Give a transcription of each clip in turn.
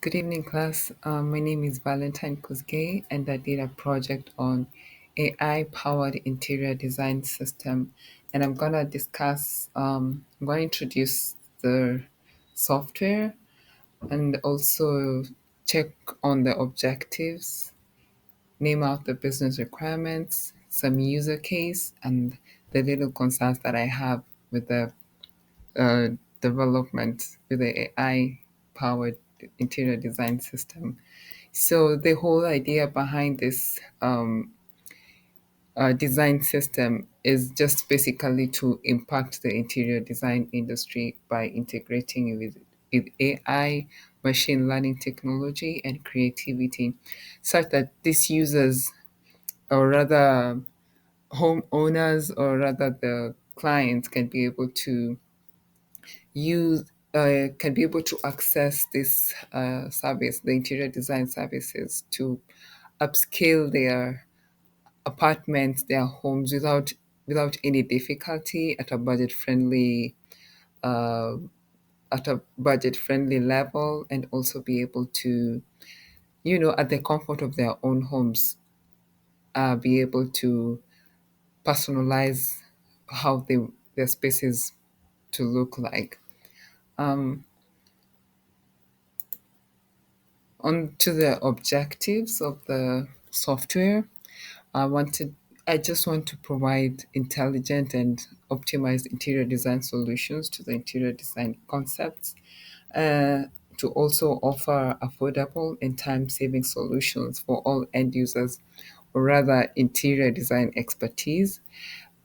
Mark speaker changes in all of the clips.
Speaker 1: Good evening, class. My name is Valentine Kuzge, and I did a project on AI-powered interior design system. And I'm going to introduce the software and also check on the objectives, name out the business requirements, some user case, and the little concerns that I have with the uh, development with the AI-powered interior design system. So the whole idea behind this design system is just basically to impact the interior design industry by integrating it with AI, machine learning technology, and creativity, such that these users, or rather homeowners, or rather the clients, can be able to access this service, the interior design services, to upscale their apartments, their homes without any difficulty uh, at a budget friendly level, and also be able to, at the comfort of their own homes, be able to personalize how their spaces to look like. Um, On to the objectives of the software. I wanted I just want to provide intelligent and optimized interior design solutions to the interior design concepts, uh, to also offer affordable and time-saving solutions for all end users, or rather interior design expertise.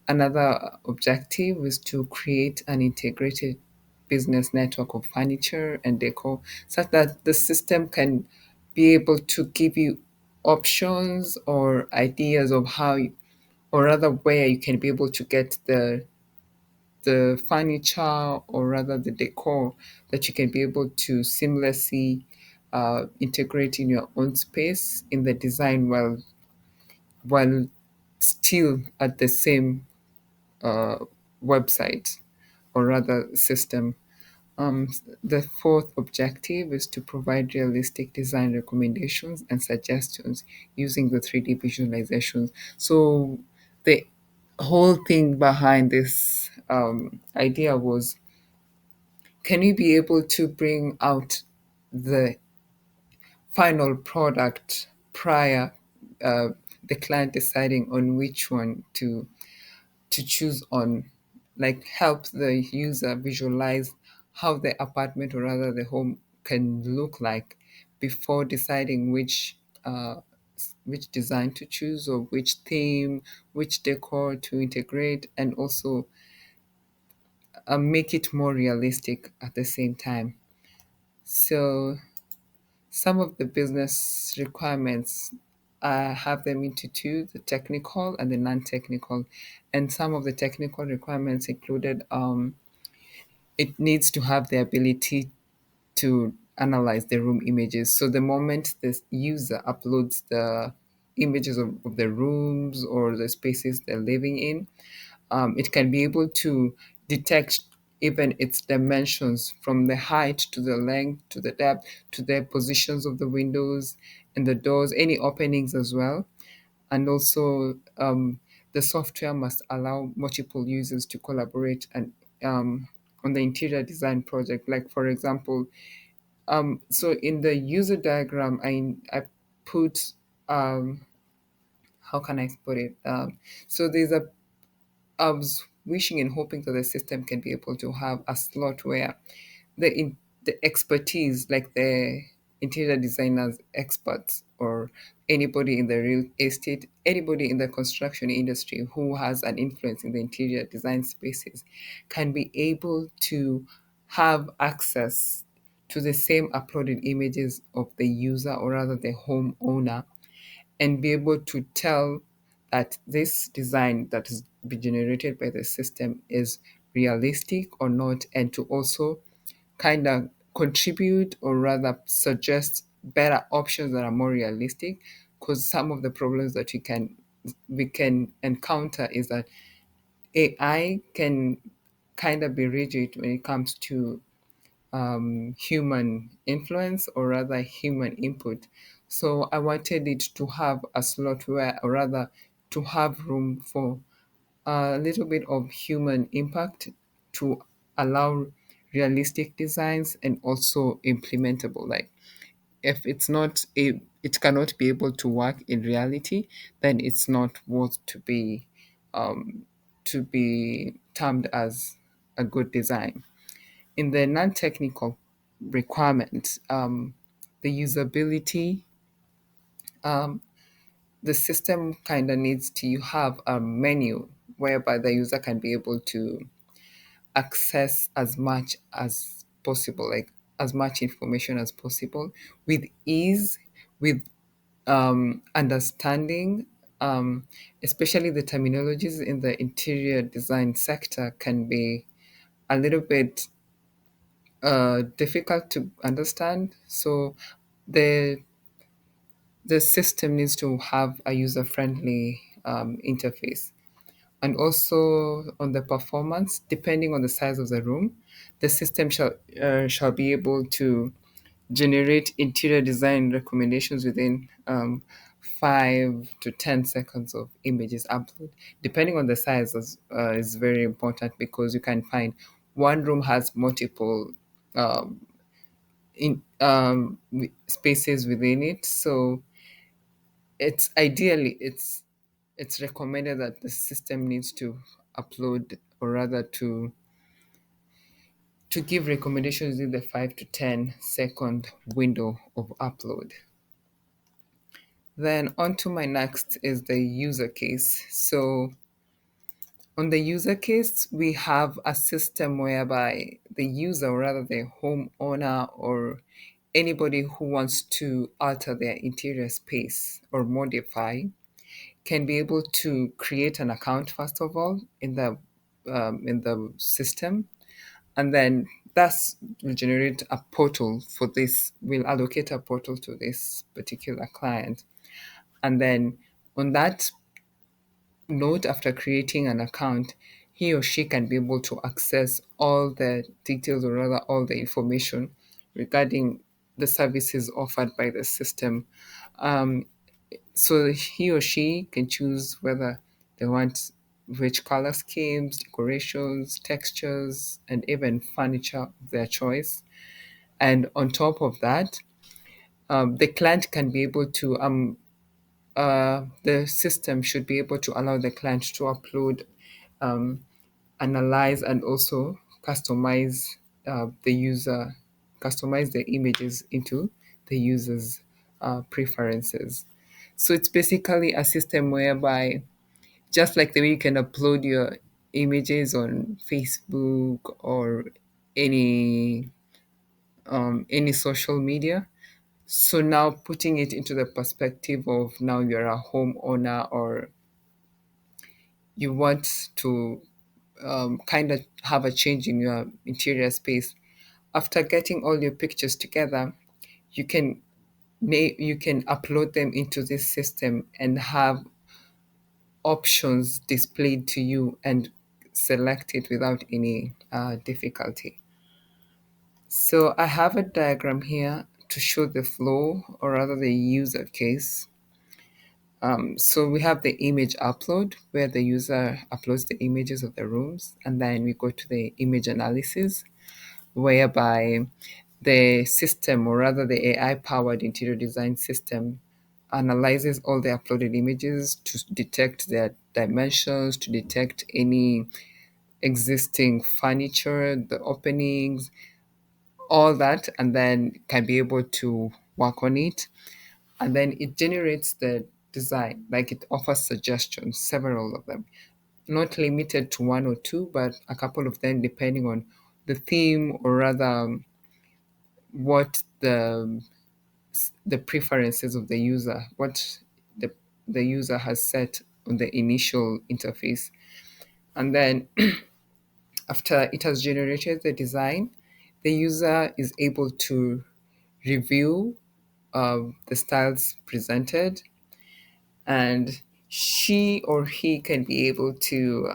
Speaker 1: Another objective is to create an integrated business network of furniture and decor, such that the system can be able to give you options or ideas of or rather where you can be able to get the furniture, or rather the decor, that you can be able to seamlessly integrate in your own space in the design, while still at the same uh, website, or rather system. The fourth objective is to provide realistic design recommendations and suggestions using the 3D visualizations. So the whole thing behind this idea was, can we be able to bring out the final product prior uh, the client deciding on which one to choose on, like help the user visualize how the apartment, or rather the home, can look like before deciding which design to choose, or which theme, which decor to integrate, and also make it more realistic at the same time. So some of the business requirements, I have them into two: the technical and the non-technical. And some of the technical requirements included, it needs to have the ability to analyze the room images. So the moment the user uploads the images of the rooms or the spaces they're living in, it can be able to detect even its dimensions, from the height to the length to the depth to the positions of the windows and the doors, any openings as well. And also, the software must allow multiple users to collaborate and on the interior design project. Like, for example, so in the user diagram, I put, how can I put it? So there's a I was wishing and hoping that the system can be able to have a slot where the expertise, like the interior designers experts, or anybody in the real estate, anybody in the construction industry who has an influence in the interior design spaces, can be able to have access to the same uploaded images of the user, or rather the homeowner, and be able to tell that this design that is be generated by the system is realistic or not, and to also kind of contribute, or rather suggest better options that are more realistic. Because some of the problems that we can encounter is that AI can kind of be rigid when it comes to human influence or rather human input. So I wanted it to have a slot where, or rather, to have room for a little bit of human impact to allow realistic designs and also implementable. Like if it cannot be able to work in reality, then it's not worth to be termed as a good design. In the non-technical requirements, the usability, the system kind of needs to have a menu whereby the user can be able to access as much as possible, like as much information as possible with ease, with understanding, especially the terminologies in the interior design sector can be a little bit difficult to understand. So the the system needs to have a user friendly interface. And also on the performance, depending on the size of the room, the system shall be able to generate interior design recommendations within 5 to 10 seconds of images upload. Depending on the size is very important because you can find one room has multiple um, spaces within it. So it's recommended that the system needs to upload, or rather to give recommendations in the 5 to 10 second window of upload. Then on to my next is the user case. So on the user case, we have a system whereby the user, or rather the homeowner or anybody who wants to alter their interior space or modify, can be able to create an account first of all in the system, and then thus will generate a portal for this. Will allocate a portal to this particular client, and then on that note, after creating an account, he or she can be able to access all the details, or rather all the information regarding the services offered by the system. Um, so he or she can choose whether they want which color schemes, decorations, textures, and even furniture of their choice. And on top of that, the client can be able to the system should be able to allow the client to upload, um, analyze, and also the user, customize the images into the user's preferences. So it's basically a system whereby, just like the way you can upload your images on Facebook or any any social media, so now putting it into the perspective of now you're a homeowner or you want to kind of have a change in your interior space. After getting all your pictures together, you can you can upload them into this system and have options displayed to you and select it without any difficulty. So I have a diagram here to show the flow, or rather the user case. So we have the image upload where the user uploads the images of the rooms, and then we go to the image analysis whereby the system, or rather the AI powered interior design system, analyzes all the uploaded images to detect their dimensions, to detect any existing furniture, the openings, all that, and then can be able to work on it. And then it generates the design, like it offers suggestions, several of them, not limited to one or two, but a couple of them depending on the theme, or rather what the preferences of the user, what the the user has set on the initial interface. And then after it has generated the design, the user is able to review the styles presented, and she or he can be able to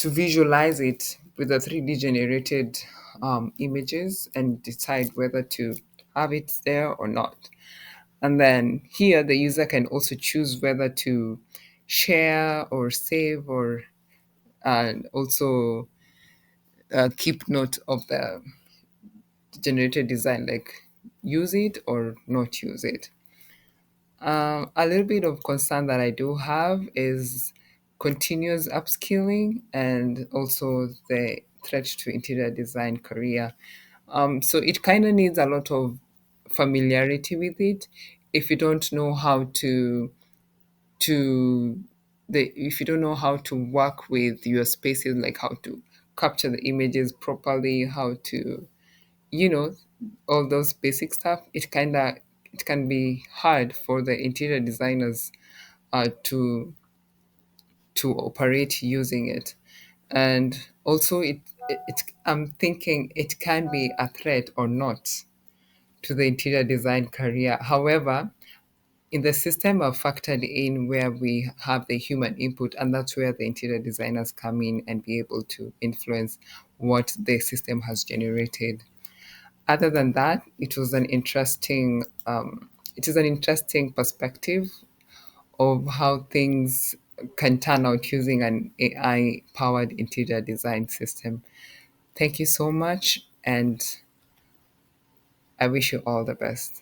Speaker 1: visualize it with a 3D generated images and decide whether to have it there or not. And then here, the user can also choose whether to share or save or also keep note of the generated design, like use it or not use it. A little bit of concern that I do have is continuous upskilling and also the threat to interior design career. So it kind of needs a lot of familiarity with it. If you don't know how to if you don't know how to work with your spaces, like how to capture the images properly, how to, you know, all those basic stuff, it can be hard for the interior designers to operate using it. And also I'm thinking it can be a threat or not to the interior design career. However, in the system I've factored in where we have the human input, and that's where the interior designers come in and be able to influence what the system has generated. Other than that, it is an interesting perspective of how things can turn out using an AI powered interior design system. Thank you so much, and I wish you all the best.